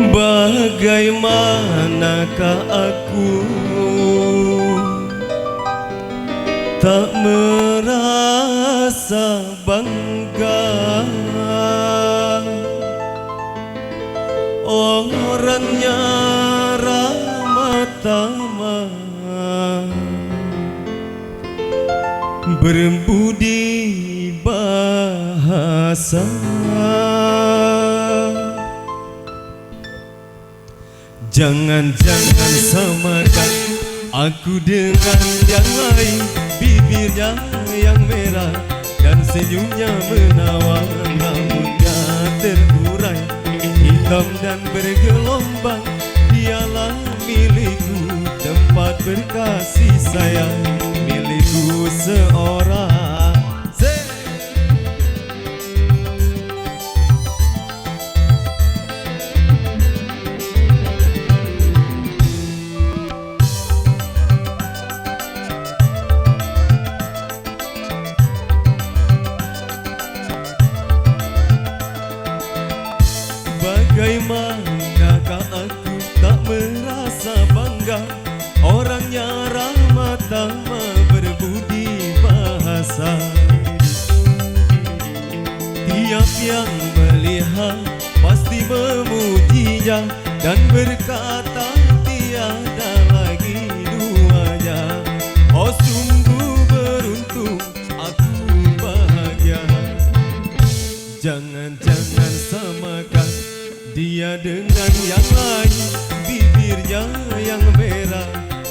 Bagaimanakah aku tak merasa bangga orangnya ramah tamah berbudi bahasa. Jangan-jangan samakan aku dengan yang lain, bibirnya yang merah dan senyumnya menawan, rambutnya terurai hitam dan bergelombang. Dialah milikku, tempat berkasih sayang, milikku seorang. Bagaimanakah aku tak merasa bangga orangnya ramah tamah berbudi bahasa. Tiap yang melihat pasti memujinya dan berkata tiada lagi duanya. Oh sungguh beruntung aku bahagia. Jangan-jangan samakan dia dengan yang lain, bibirnya yang merah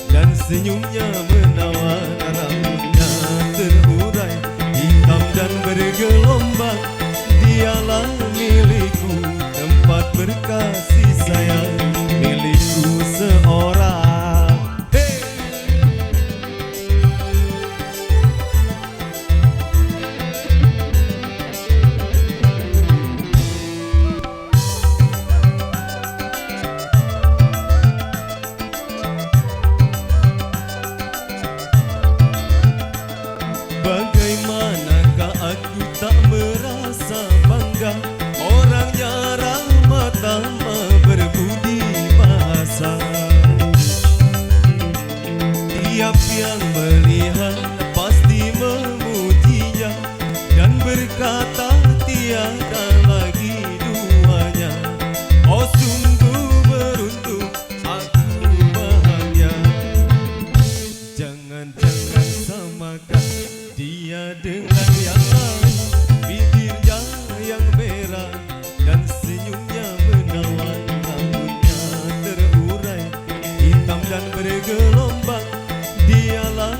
dan senyumnya menawan, rambutnya terurai hitam dan bergelombang. Dialah milikku, tempat berkasih sayang, milikku seorang. Bagaimanakah aku tak merasa bangga orangnya ramah tamah berbudi bahasa. Tiap yang melihat pasti memujinya dan berkata tiada lagi duanya. Oh sungguh beruntung aku bahagia. Jangan-jangan samakan dia dengan yang lain, bibirnya yang merah dan senyumnya menawan, rambutnya terurai hitam dan bergelombang. Dialah